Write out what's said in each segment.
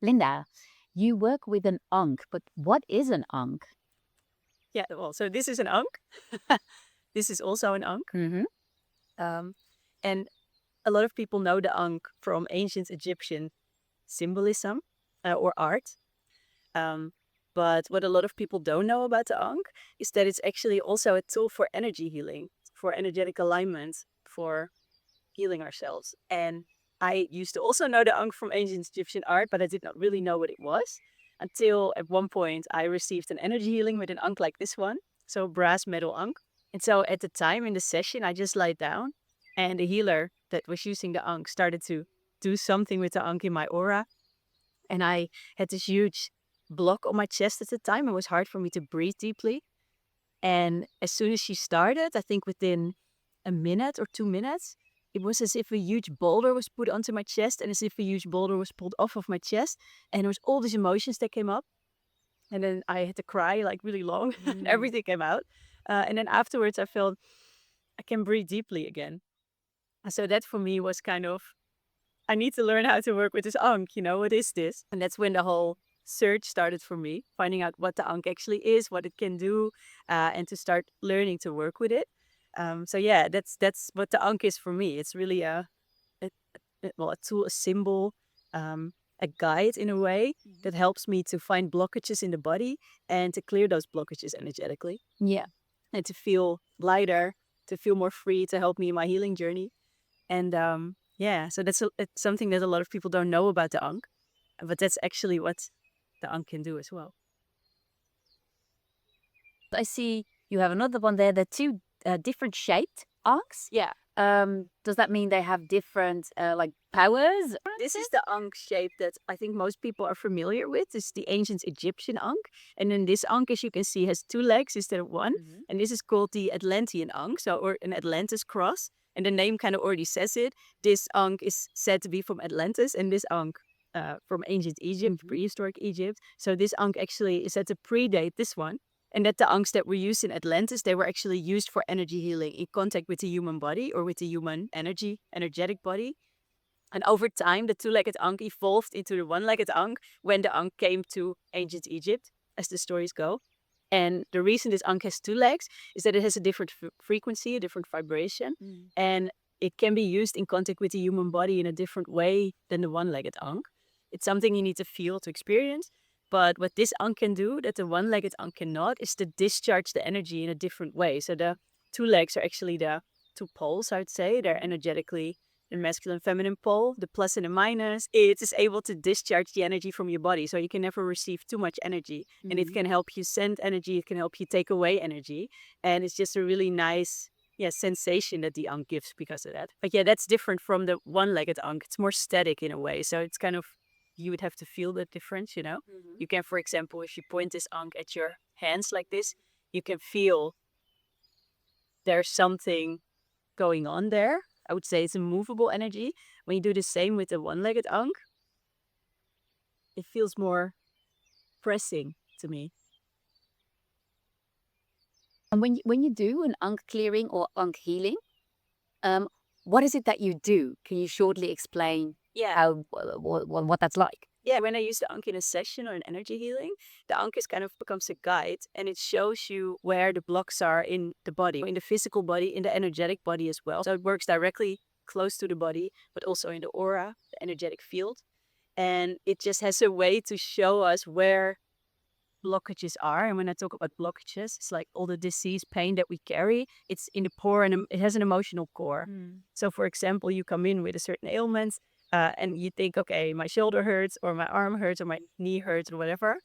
Linda, you work with an Ankh, but what is an Ankh? Yeah, well, so this is an Ankh. This is also an Ankh. Mm-hmm. And a lot of people know the Ankh from ancient Egyptian symbolism or art. Um, but what a lot of people don't know about the Ankh is that it's actually also a tool for energy healing, for energetic alignment, for healing ourselves. And I used to also know the Ankh from ancient Egyptian art, but I did not really know what it was until at one point I received an energy healing with an Ankh like this one, so brass metal Ankh. And so at the time in the session, I just lied down and the healer that was using the Ankh started to do something with the Ankh in my aura. And I had this huge block on my chest at the time. It was hard for me to breathe deeply. And as soon as she started, I think within a minute or 2 minutes, it was as if a huge boulder was put onto my chest and as if a huge boulder was pulled off of my chest. And there was all these emotions that came up. And then I had to cry like really long. Everything came out. And then afterwards, I felt I can breathe deeply again. So that for me was kind of, I need to learn how to work with this Ankh. What is this? And that's when the whole search started for me, finding out what the Ankh actually is, what it can do, and to start learning to work with it. So yeah, that's what the Ankh is for me. It's really a tool, a symbol, a guide in a way that helps me to find blockages in the body and to clear those blockages energetically. Yeah. And to feel lighter, to feel more free, to help me in my healing journey. And yeah, so it's something that a lot of people don't know about the Ankh, but that's actually what the Ankh can do as well. I see you have another one there. They're two different shaped Ankhs. Yeah. Does that mean they have different like powers? This is the Ankh shape that I think most people are familiar with. This is the ancient Egyptian Ankh. And then this Ankh, as you can see, has 2 legs instead of one. And this is called the Atlantean Ankh, or an Atlantis cross. And the name kind of already says it. This Ankh is said to be from Atlantis, and this Ankh from ancient Egypt, prehistoric Egypt. So this Ankh actually is said to predate this one. And that the Ankhs that were used in Atlantis, they were actually used for energy healing in contact with the human body or with the human energetic body. And over time, the 2-legged Ankh evolved into the 1-legged Ankh when the Ankh came to ancient Egypt, as the stories go. And the reason this Ankh has 2 legs is that it has a different frequency, a different vibration, and it can be used in contact with the human body in a different way than the 1-legged Ankh. It's something you need to feel to experience. But what this Ankh can do that the 1-legged Ankh cannot is to discharge the energy in a different way. So the 2 legs are actually the 2 poles, I would say. They're energetically the masculine feminine pole, the plus and the minus. It is able to discharge the energy from your body. So you can never receive too much energy. And it can help you send energy. It can help you take away energy. And it's just a really nice sensation that the Ankh gives because of that. But yeah, that's different from the 1-legged Ankh. It's more static in a way. So it's kind of, you would have to feel the difference, You can, for example, if you point this Ankh at your hands like this, you can feel there's something going on there. I would say it's a movable energy. When you do the same with the 1-legged Ankh, it feels more pressing to me. And when you do an Ankh clearing or Ankh healing, what is it that you do? Can you shortly explain how what that's like? Yeah, when I use the Ankh in a session or an energy healing, the Ankh is kind of becomes a guide and it shows you where the blocks are in the body, in the physical body, in the energetic body as well. So it works directly close to the body, but also in the aura, the energetic field. And it just has a way to show us where blockages are. And when I talk about blockages, it's like all the disease, pain that we carry, it's in the core and it has an emotional core. So for example, you come in with a certain ailment and you think, okay, my shoulder hurts or my arm hurts or my knee hurts or whatever.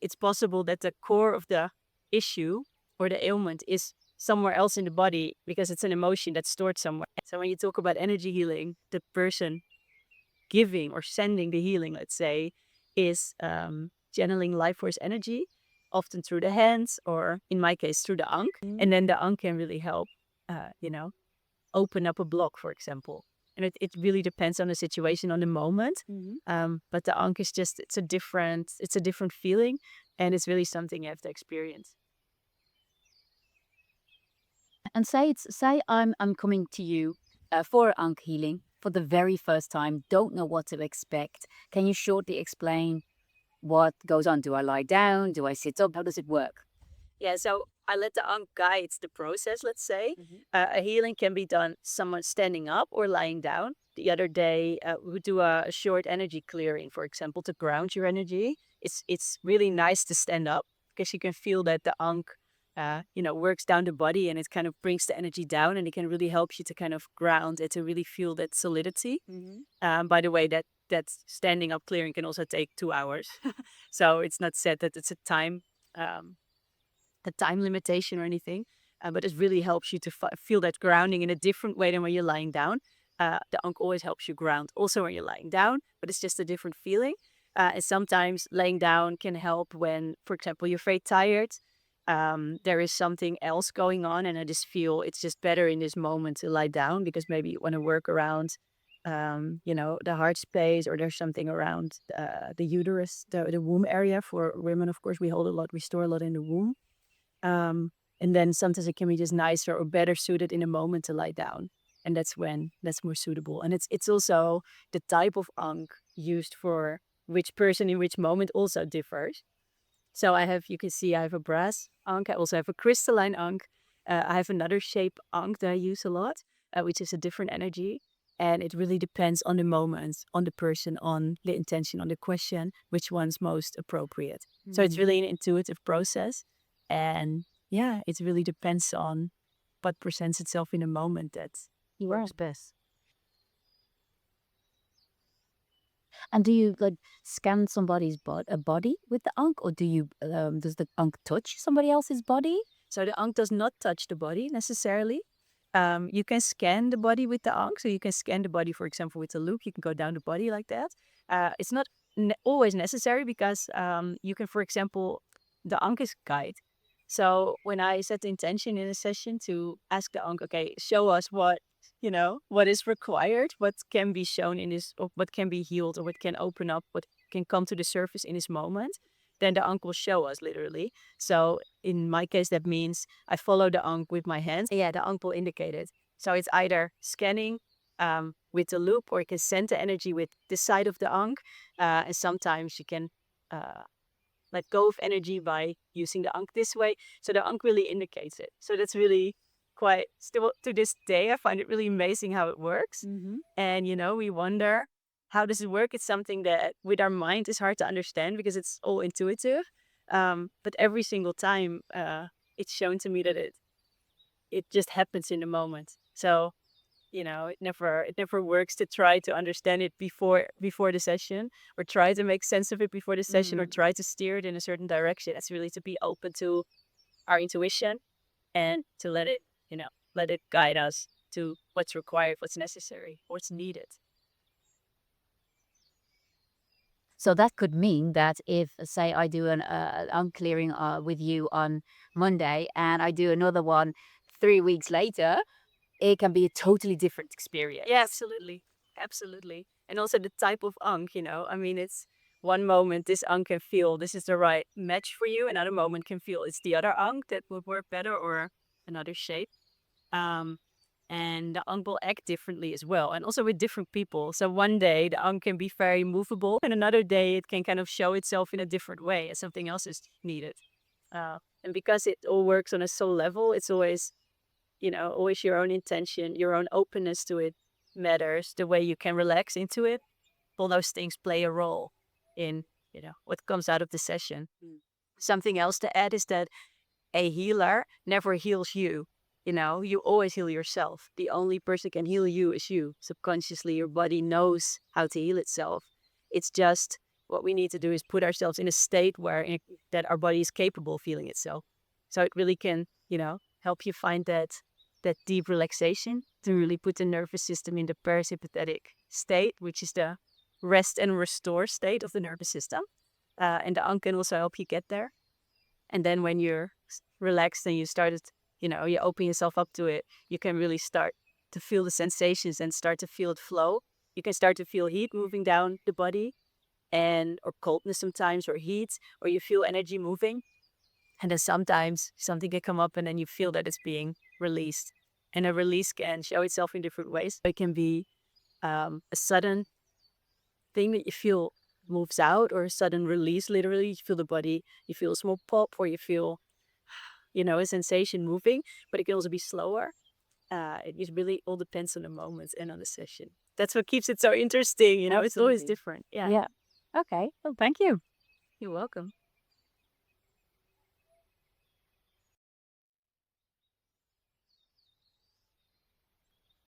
It's possible that the core of the issue or the ailment is somewhere else in the body because it's an emotion that's stored somewhere. So when you talk about energy healing, the person giving or sending the healing, let's say, is channeling life force energy, often through the hands or in my case through the Ankh. And then the Ankh can really help, open up a block, for example. And it really depends on the situation, on the moment. But the Ankh is just, it's a different feeling and it's really something you have to experience. And say I'm coming to you for Ankh healing for the very first time, don't know what to expect, can you shortly explain what goes on? Do I lie down? Do I sit up? How does it work? Yeah, so I let the Ankh guide the process, let's say. A healing can be done someone standing up or lying down. The other day, we would do a short energy clearing, for example, to ground your energy. It's really nice to stand up because you can feel that the Ankh, works down the body and it kind of brings the energy down and it can really help you to kind of ground it, to really feel that solidity. By the way, that standing up clearing can also take 2 hours. So it's not said that it's um, a time limitation or anything, but it really helps you to feel that grounding in a different way than when you're lying down. The Ankh always helps you ground also when you're lying down, but it's just a different feeling. And sometimes laying down can help when, for example, you're very tired. There is something else going on, and I just feel it's just better in this moment to lie down because maybe you want to work around, the heart space, or there's something around the uterus, the womb area. For women, of course, we hold a lot, we store a lot in the womb. Um, and then sometimes it can be just nicer or better suited in a moment to lie down. And that's when that's more suitable. And it's also the type of Ankh used for which person in which moment also differs. So you can see I have a brass Ankh. I also have a crystalline Ankh. I have another shape Ankh that I use a lot, which is a different energy. And it really depends on the moment, on the person, on the intention, on the question, which one's most appropriate. So it's really an intuitive process. And yeah, it really depends on what presents itself in a moment that works best. And do you like scan somebody's body with the Ankh, or does the Ankh touch somebody else's body? So the Ankh does not touch the body necessarily. You can scan the body with the Ankh. So you can scan the body, for example, with a loop. You can go down the body like that. It's not always necessary because you can, for example, the Ankh is guide. So when I set the intention in a session to ask the Ankh, okay, show us what is required, what can be shown in this, or what can be healed, or what can open up, what can come to the surface in this moment, then the Ankh will show us literally. So in my case, that means I follow the Ankh with my hands. Yeah, the Ankh will indicate it. So it's either scanning with the loop, or you can send the energy with this side of the Ankh. And sometimes you can let go of energy by using the Ankh this way. So the Ankh really indicates it. So that's really quite, still to this day, I find it really amazing how it works. And, we wonder, how does it work? It's something that with our mind is hard to understand because it's all intuitive. But every single time it's shown to me that it just happens in the moment. So it never works to try to understand it before the session, or try to make sense of it before the session, or try to steer it in a certain direction. It's really to be open to our intuition and to let it guide us to what's required, what's necessary, what's needed. So that could mean that if, say, I do an Ankh clearing with you on Monday, and I do another one 3 weeks later, it can be a totally different experience. Yeah, absolutely. Absolutely. And also the type of Ankh, I mean, it's one moment this Ankh can feel this is the right match for you. Another moment can feel it's the other Ankh that would work better, or another shape. Um, and the Ankh will act differently as well, and also with different people. So one day the Ankh can be very movable, and another day it can kind of show itself in a different way as something else is needed. And because it all works on a soul level, it's always your own intention, your own openness to it matters. The way you can relax into it, all those things play a role in, what comes out of the session. Something else to add is that a healer never heals you. You always heal yourself. The only person can heal you is you. Subconsciously, your body knows how to heal itself. It's just what we need to do is put ourselves in a state that our body is capable of healing itself. So it really can, help you find that deep relaxation to really put the nervous system in the parasympathetic state, which is the rest and restore state of the nervous system. And the Ankh can also help you get there. And then when you're relaxed and you open yourself up to it, you can really start to feel the sensations and start to feel it flow. You can start to feel heat moving down the body, or coldness sometimes, or heat, or you feel energy moving. And then sometimes something can come up and then you feel that it's being released. And a release can show itself in different ways. It can be a sudden thing that you feel moves out, or a sudden release. Literally, you feel the body, you feel a small pop, or you feel, a sensation moving, but it can also be slower. It just really all depends on the moment and on the session. That's what keeps it so interesting, it's always Absolutely. different. Yeah. Yeah. Okay. Well, thank you. You're welcome.